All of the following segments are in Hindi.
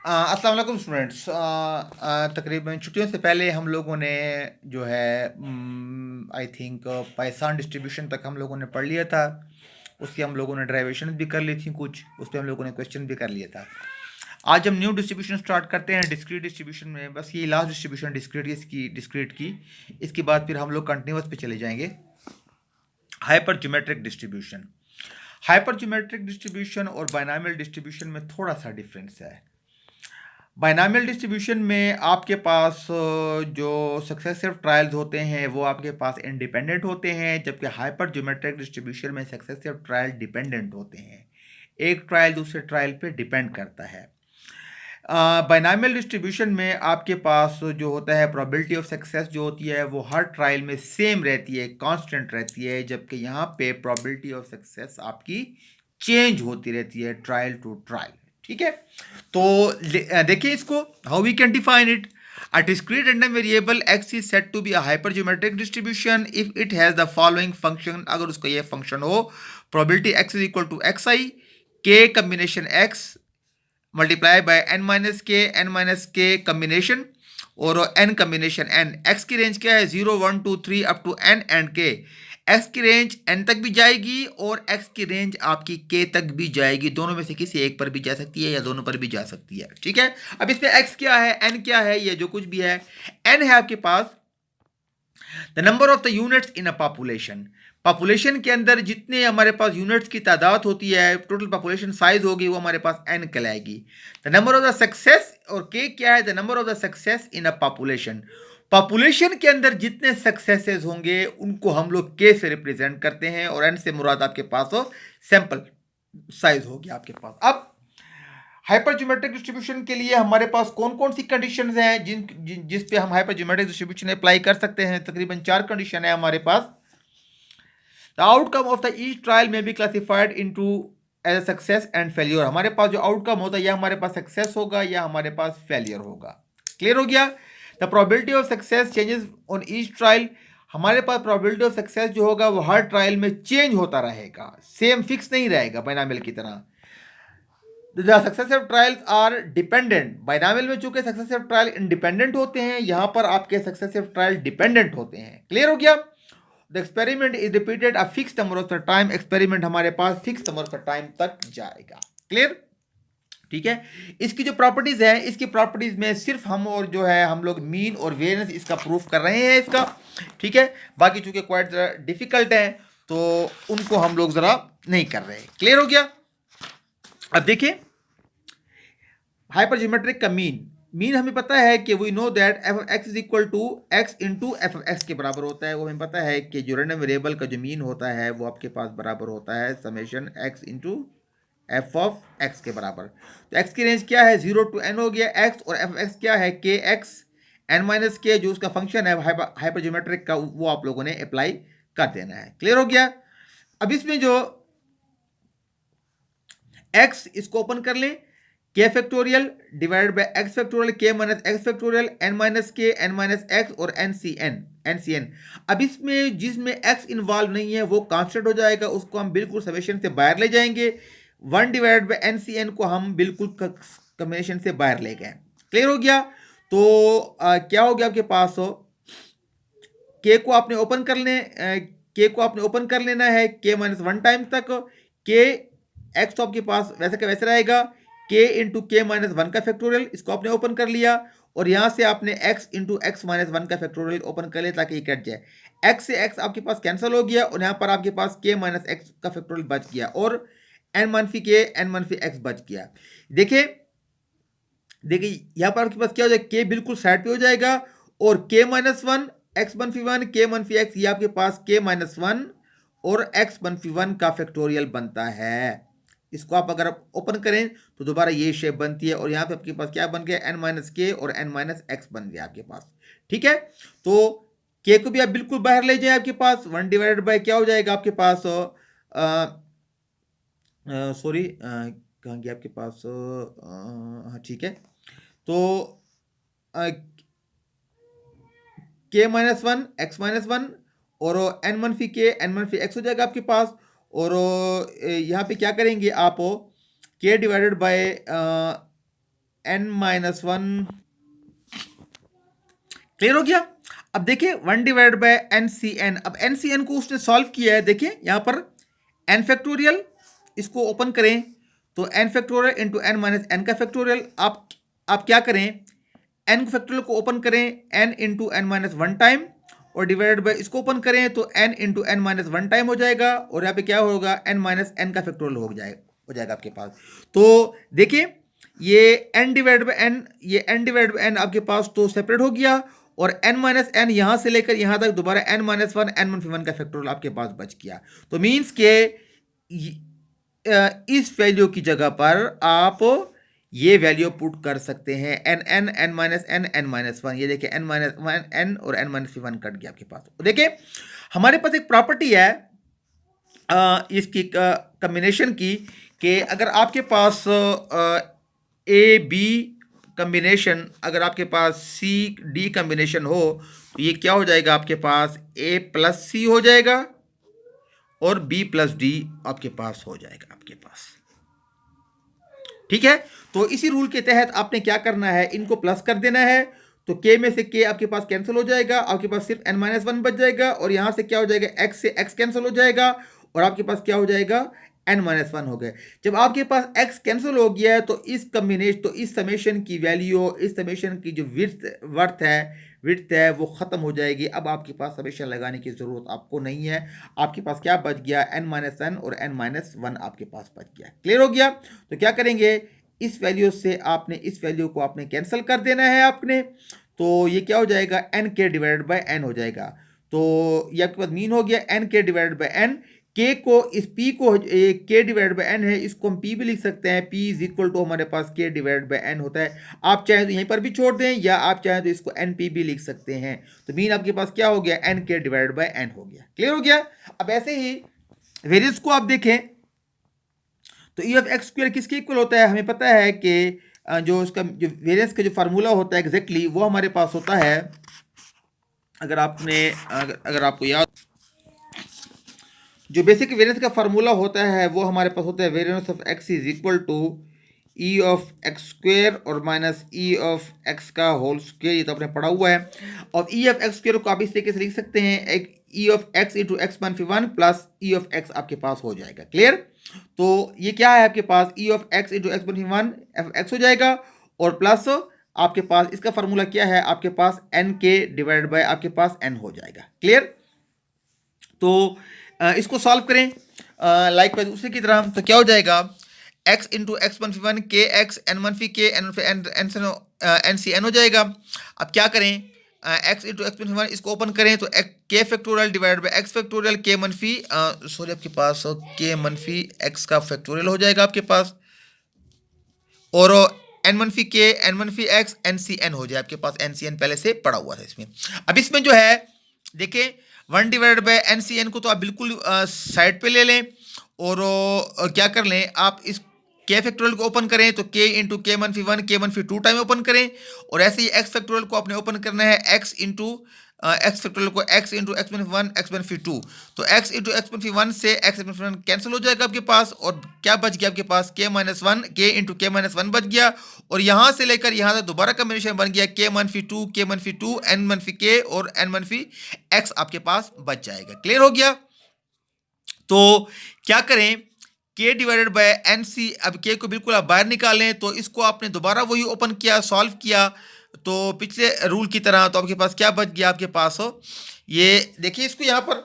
अस्सलाम वालेकुम स्टूडेंट्स। तकरीबन छुट्टियों से पहले हम लोगों ने जो है आई थिंक पाइसान डिस्ट्रीब्यूशन तक हम लोगों ने पढ़ लिया था। उसकी हम लोगों ने डेरिवेशन भी कर ली थी, कुछ उस पर हम लोगों ने क्वेश्चन भी कर लिया था। आज हम न्यू डिस्ट्रीब्यूशन स्टार्ट करते हैं डिस्क्रीट डिस्ट्रीब्यूशन में। बस ये लास्ट डिस्ट्रीब्यूशन डिस्क्रीट की इसके बाद फिर हम लोग कंटिन्यूस पे चले जाएंगे। Hyper geometric distribution. Hyper geometric distribution और बाइनॉमियल डिस्ट्रीब्यूशन में थोड़ा सा डिफरेंस है। बाइनॉमियल डिस्ट्रीब्यूशन में आपके पास जो सक्सेसिव ट्रायल्स होते हैं वो आपके पास इंडिपेंडेंट होते हैं, जबकि हाइपर ज्योमेट्रिक डिस्ट्रीब्यूशन में सक्सेसिव ट्रायल डिपेंडेंट होते हैं। एक ट्रायल दूसरे ट्रायल पे डिपेंड करता है। बाइनॉमियल डिस्ट्रीब्यूशन में आपके पास जो होता है प्रोबेबिलिटी ऑफ सक्सेस जो होती है वो हर ट्रायल में सेम रहती है, कांस्टेंट रहती है, जबकि यहाँ पे प्रोबेबिलिटी ऑफ सक्सेस आपकी चेंज होती रहती है ट्रायल टू ट्रायल। ठीक है, तो देखिए इसको, how we can define it. A discrete random variable x is said to be a hypergeometric distribution if it has the following function। अगर उसका ये फंक्शन हो, probability x is equal to xi, k combination x multiply by n-k combination और n कम्बिनेशन n। x की रेंज क्या है? 0 1 2 3 up to n and k। x की रेंज n तक भी जाएगी और x की रेंज आपकी k तक भी जाएगी। दोनों में से किसी एक पर भी जा सकती है या दोनों पर भी जा सकती है। ठीक है, अब इसमें x क्या है, n क्या है, ये जो कुछ भी है, n है आपके पास the number of the units in a population. Population के अंदर जितने हमारे पास यूनिट्स की तादाद होती है, टोटल पॉपुलेशन साइज होगी, वो हमारे पास n कहलाएगी। The number of the success, और k क्या है? The number of the success in a population. Population के अंदर जितने सक्सेसेस होंगे उनको हम लोग k से रिप्रेजेंट करते हैं, और n से मुराद आपके पास हो सैंपल साइज होगी आपके पास। अब हाइपर ज्योमेट्रिक डिस्ट्रीब्यूशन के लिए हमारे पास कौन कौन सी कंडीशंस हैं जिस पे हम हाइपर ज्योमेट्रिक डिस्ट्रीब्यूशन अप्लाई कर सकते हैं? तकरीबन 4 कंडीशन है हमारे पास। The outcome of the each trial में be classified into as success and failure. हमारे पास जो आउटकम होता है या हमारे पास सक्सेस होगा या हमारे पास फेलियर होगा। क्लियर हो गया? The probability of success changes on each trial. हमारे पास प्रोबेबिलिटी ऑफ सक्सेस जो होगा वो हर ट्रायल में चेंज होता रहेगा, सेम फिक्स नहीं रहेगा बाइनॉमियल की तरह। The successive trials are dependent. Binomial में चूंकि सक्सेसिव ट्रायल इंडिपेंडेंट होते हैं, यहां पर आपके सक्सेसिव ट्रायल डिपेंडेंट होते हैं। क्लियर हो गया? The experiment is repeated a fix number of the time. Experiment हमारे पास fix number of the time तक जाएगा। क्लियर? ठीक है, इसकी जो प्रॉपर्टीज है, इसकी प्रॉपर्टीज में सिर्फ हम और जो है हम लोग मीन और वेरिएंस इसका प्रूफ कर रहे हैं इसका। ठीक है, बाकी चूंकि क्वाइट डिफिकल्ट है तो उनको हम लोग जरा नहीं कर रहे। क्लियर हो गया? अब देखिए हाइपर ज्योमेट्रिक का मीन हमें पता है कि we know that F of X is equal to X into F of X के बराबर होता है। वो हमें पता है कि जो रैंडम वेरिएबल का जो मीन होता है वो आपके पास बराबर होता है summation x into F of X के बराबर। तो एक्स की रेंज क्या है? 0 टू n हो गया एक्स, और एफ एक्स क्या है? के एक्स एन माइनस के, जो उसका फंक्शन है हाइपर ज्योमेट्रिक का, वो आप लोगों ने अप्लाई कर देना है। क्लियर हो गया? अब इसमें जो एक्स, इसको ओपन कर लें, K factorial divided by X factorial, K minus X factorial, N minus K, N minus X और एन सी एन। अब इसमें जिसमें एक्स इन्वॉल्व नहीं है वो कांस्टेंट हो जाएगा, उसको हम बिल्कुल समेशन से बाहर ले जाएंगे। 1 divided by N C N को हम बिल्कुल कम्बिनेशन से बाहर ले गए। क्लियर हो गया? तो क्या हो गया आपके पास हो, के को आपने ओपन कर ले, के को आपने ओपन कर लेना है के माइनस 1 टाइम तक। के एक्स तो आपके पास वैसे का वैसे रहेगा, के इंटू के माइनस 1 का फैक्टोरियल, इसको आपने ओपन कर लिया, और यहां से आपने एक्स इंटू एक्स माइनस 1 का फैक्टोरियल ओपन कर लिया ताकि ये कट जाए। एक्स से एक्स आपके पास कैंसिल हो गया, और यहां पर आपके पास के माइनस एक्स का फैक्टोरियल बच गया, और एन मनफी के एन मनफी एक्स बच गया। देखिए देखिए यहां पर आपके पास क्या हो जाएगा, के बिल्कुल साइड पे हो जाएगा, और के माइनस 1 एक्स मनफी 1 के मनफी एक्स, ये आपके पास के माइनस 1 और एक्स मनफी 1 का फैक्टोरियल बनता है। इसको आप अगर आप ओपन करें तो दोबारा ये शेप बनती है, और यहाँ पे आपके पास क्या बन गया, एन माइनस के और एन माइनस एक्स बन गया आपके पास। ठीक है, तो के को भी आप बिल्कुल बाहर ले जाए, आपके पास 1 डिवाइडेड बाय क्या हो जाएगा आपके पास, सॉरी कहाँ गया आपके पास, हाँ ठीक है, तो के माइनस 1 एक्स माइनस 1 और एन मनफी के एन मनफी एक्स हो जाएगा आपके पास, और यहाँ पे क्या करेंगे आप, के डिवाइडेड बाय n-1। क्लियर हो गया। अब देखिए 1 डिवाइड बाय NCN, अब NCN को उसने सॉल्व किया है। देखिए यहां पर n फैक्टोरियल, इसको ओपन करें तो n factorial into n minus N का फैक्टोरियल। आप क्या करें, n फैक्टोरियल को ओपन करें n into N minus one time, और डिवाइडेड बाय इसको ओपन करें तो n into N minus one time हो जाएगा, और यहाँ पे क्या होगा, n माइनस एन का फैक्टोरियल हो जाएगा आपके पास। तो देखिए ये n डिवाइड बाय n, ये n डिवाइड बाय n आपके पास तो सेपरेट हो गया, और n माइनस एन यहां से लेकर यहां तक दोबारा n minus one N minus one का फैक्टोरियल आपके पास बच गया। तो मीन्स के इस वैल्यू की जगह पर आप ये वैल्यू पुट कर सकते हैं, N N N minus N N minus one. ये देखिए एन माइनस वन एन और एन माइनस वन कट गया आपके पास। देखिए हमारे पास एक प्रॉपर्टी है इसकी कम्बिनेशन की, कि अगर आपके पास ए बी कम्बिनेशन, अगर आपके पास सी डी कम्बिनेशन हो, तो ये क्या हो जाएगा आपके पास, ए प्लस सी हो जाएगा और बी प्लस डी आपके पास हो जाएगा आपके पास। ठीक है, तो इसी रूल के तहत आपने क्या करना है, इनको प्लस कर देना है। तो k में से k आपके पास कैंसिल हो जाएगा, आपके पास सिर्फ n माइनस वन बच जाएगा, और यहां से क्या हो जाएगा, x से x कैंसिल हो जाएगा, और आपके पास क्या हो जाएगा, n माइनस वन हो गया। जब आपके पास x कैंसिल हो गया है तो इस कम्बिनेशन, तो इस समेशन की वैल्यू, इस समेशन की जो विड्थ है वो खत्म हो जाएगी। अब आपके पास समेशन लगाने की जरूरत आपको नहीं है। आपके पास क्या बच गया, n माइनस एन और n माइनस वन आपके पास बच गया। क्लियर हो गया। तो क्या करेंगे, इस वैल्यू से आपने इस वैल्यू को आपने कैंसिल कर देना है आपने, तो ये क्या हो जाएगा, n के डिवाइडेड बाय n हो जाएगा। तो ये आपके पास मीन हो गया n के डिवाइडेड बाय n। k को, इस p को, k डिवाइड बाय n है, इसको हम p भी लिख सकते हैं। p इज इक्वल टू हमारे पास k डिवाइड बाय n होता है। आप चाहें तो यहीं पर भी छोड़ दें, या आप चाहें तो इसको np भी लिख सकते हैं। तो मीन आपके पास क्या हो गया, n के डिवाइड बाय n हो गया। क्लियर हो गया। अब ऐसे ही वेरिएंस को आप देखें तो ई ऑफ एक्स स्क्वायर किसके इक्वल होता है, हमें पता है कि जो उसका जो वेरिएंस का जो फार्मूला होता है एग्जैक्टली वो हमारे पास होता है, अगर आपको याद, जो बेसिक वेरिएंस का फार्मूला होता है वो हमारे पास होता है, variance of X is equal to E of X square और माइनस ई ऑफ एक्स का होल स्क्वायर। ये तो आपने पढ़ा हुआ है। और ई ऑफ एक्स स्क्वायर को आप इस तरीके से लिख सकते हैं, एक ई of X into X minus one plus E of x आपके पास हो जाएगा। क्लियर। तो ये क्या है आपके पास, E of X into X minus one X हो जाएगा, और प्लस आपके पास इसका फार्मूला क्या है, आपके पास एन के डिवाइड बाय आपके पास एन हो जाएगा। क्लियर। तो इसको सॉल्व करें लाइक उसी की तरह, तो क्या हो जाएगा, x इंटू एक्स वन फी वन के एक्स एन वन फी के एन सी एन हो जाएगा। अब क्या करें, x इंटू एक्स वन फी वन इसको ओपन करें तो के factorial divide by x factorial के मनफी सॉरी आपके पास के मनफी एक्स का फैक्टोरियल हो जाएगा आपके पास, और एन मनफी के एन मनफी एक्स एन सी एन हो जाए आपके पास। एन सी एन पहले से पड़ा हुआ था इसमें। अब इसमें जो है देखिए 1 divide by N C N को तो आप बिल्कुल साइड पे ले लें, और क्या कर लें आप, इस के फैक्टोरियल को ओपन करें तो के इंटू के मनफी वन के मनफी टू टाइम ओपन करें, और ऐसे ही एक्स फैक्टोरियल को आपने ओपन करना है एक्स इंटू एक्स फैक्टोरियल को एक्स इंटू एक्स मनफी वन एक्स मनफी टू। तो एक्स इंटू एक्स मनफी वन से एक्स मनफी वन कैंसिल हो जाएगा आपके पास, और क्या बच गया आपके पास, के minus one, K into K minus one बच गया, और यहां से लेकर यहां तक दोबारा कॉम्बिनेशन बन गया के मनफी टू एन मनफी के और एन मनफी एक्स आपके पास बच जाएगा। क्लियर हो गया। तो क्या करें, k divided by N C, अब k को बिल्कुल आप बाहर निकालें, तो इसको आपने दोबारा वही ओपन किया, सॉल्व किया, तो पिछले रूल की तरह, तो आपके पास क्या बच गया, आपके पास हो ये देखिए, इसको यहां पर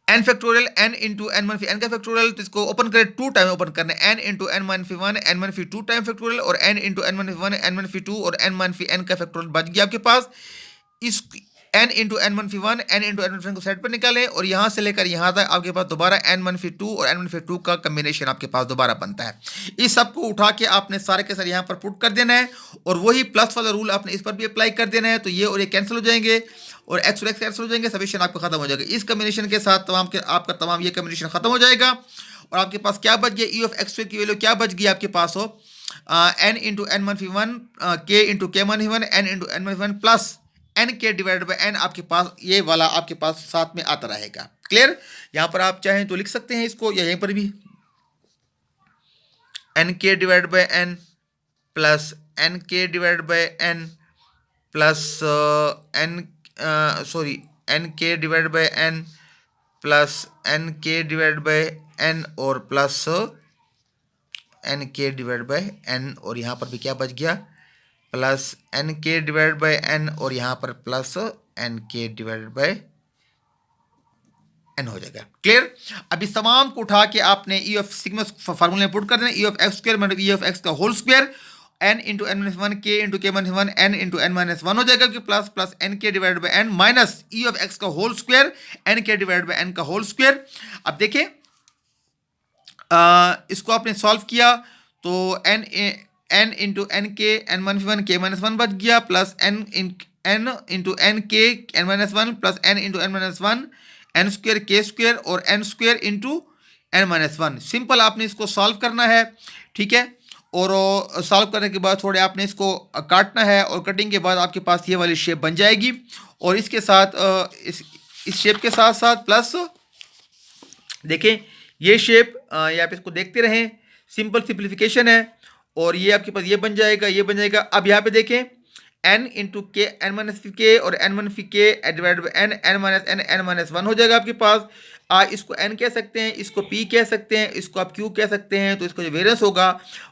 N factorial N into N मनफी एन का फैक्टोरियल, तो इसको ओपन करें टू टाइम ओपन करना है, एन इंटू एन मनफी वन एन मनफी टू टाइम फैक्टोरियल, और एन इंटू एन मनफी वन एन मनफी टू और एन मनफी एन का फैक्टोरियल बच गया आपके पास। इस एन इंटू एन मनफी वन एन इंटू एन मनफी को साइड पर निकालें, और यहां से लेकर यहां तक आपके पास दोबारा एन मनफी टू और एन मनफी टू का कम्बिनेशन आपके पास दोबारा बनता है। इस सब को उठा के आपने सारे के सारे यहां पर पुट कर देना है, और वही प्लस वाला रूल आपने इस पर भी अप्लाई कर देना है। तो ये और ये कैंसिल हो जाएंगे, और एक्स और एक्स कैंसिल हो जाएंगे, समेशन आपका खत्म हो जाएगा। इस कम्बिनेशन के साथ आपका तमाम ये कम्बिनेशन खत्म हो जाएगा, और आपके पास क्या बच गया, ई ऑफ एक्स की वैल्यू क्या बच गई आपके पास हो, एन इंटू एन मनफी वन के इंटू के मनफी वन एन इंटू एन मनफी one plus N K divide by N, आपके पास ये वाला आपके पास साथ में आता रहेगा। क्लियर। यहां पर आप चाहें तो लिख सकते हैं इसको, या यहीं पर भी N K divide by N plus N K divide by N plus N K divide by N plus N K divide by N और plus N K divide by N, और यहाँ पर भी क्या बच गया, plus N K divide by N, और यहाँ पर plus N K divide by N हो जाएगा। क्लियर। अब इस तमाम को उठा के आपने ई ऑफ सिग्मा फार्मूले में पुट कर देना, ई ऑफ एक्स स्क्वायर मतलब ई ऑफ एक्स का whole square N into N minus one K into K minus one N into N minus one हो जाएगा, कि plus plus N K divide by N minus E of X का whole square N K divide by N का होल स्क्वायर। अब देखें इसको आपने सॉल्व किया तो N into N K N minus one K minus one बच गया, plus N into N K N minus one plus N into N minus one N square K square और N square into N minus one. Simple आपने इसको सॉल्व करना है, ठीक है। और सॉल्व करने के बाद थोड़े आपने इसको काटना है, और कटिंग के बाद आपके पास ये वाली शेप बन जाएगी। और इसके साथ इस शेप के साथ साथ प्लस देखें ये शेप, ये आप इसको देखते रहें, सिंपल सिंप्लीफिकेशन है, और ये आपके पास ये बन जाएगा, ये बन जाएगा। अब यहाँ पे देखें N into K N minus K और N minus K divide by N N minus N minus one हो जाएगा आपके पास। इसको एन कह सकते हैं, इसको पी कह सकते हैं, इसको आप क्यू कह सकते हैं। तो इसका जो वेरियंस होगा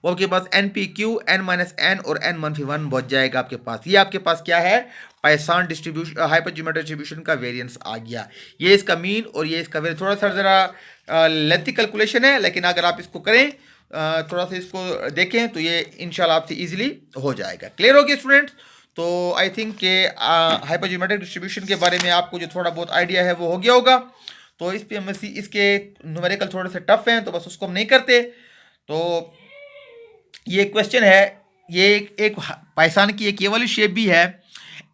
वो आपके पास N P Q N minus N और एन माइनस वन बच जाएगा आपके पास। ये आपके पास क्या है, पाइथन डिस्ट्रीब्यूशन हाइपरजियोमेट्रिक डिस्ट्रीब्यूशन का वेरिएंस आ गया। ये इसका मीन और ये इसका वेरिएंस। थोड़ा सा ज़रा लेंथी कैलकुलेशन है, लेकिन अगर आप इसको करें थोड़ा सा इसको देखें तो ये इंशाल्लाह आपसे इजीली हो जाएगा। क्लियर हो गया स्टूडेंट्स। तो आई थिंक के हाइपरजियोमेट्रिक डिस्ट्रीब्यूशन के बारे में आपको जो थोड़ा बहुत आइडिया है वो हो गया होगा। तो इस पे हम इसके न्यूमेरिकल थोड़े से टफ हैं, तो बस उसको हम नहीं करते। तो ये क्वेश्चन है, ये एक पाइथन की एक ये वाली शेप भी है,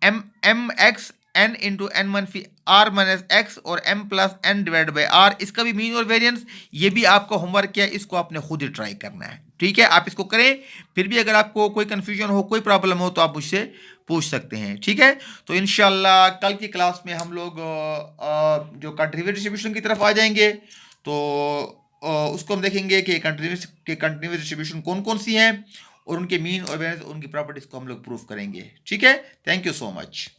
M X N into N मनफी आर माइनस एक्स और M plus N divide by R. इसका भी मीन और वेरिएंस, ये भी आपका होमवर्क है, इसको आपने खुद ही ट्राई करना है, ठीक है। आप इसको करें, फिर भी अगर आपको कोई कन्फ्यूजन हो, कोई प्रॉब्लम हो, तो आप मुझसे पूछ सकते हैं, ठीक है। तो इंशाल्लाह कल की क्लास में हम लोग जो कंटिन्यूअस डिस्ट्रीब्यूशन की तरफ आ जाएंगे, तो उसको हम देखेंगे कि कंटिन्यूअस डिस्ट्रीब्यूशन कौन कौन सी हैं और उनके मीन और वेरिएंस, उनकी प्रॉपर्टीज को हम लोग प्रूफ करेंगे, ठीक है। Thank you so much.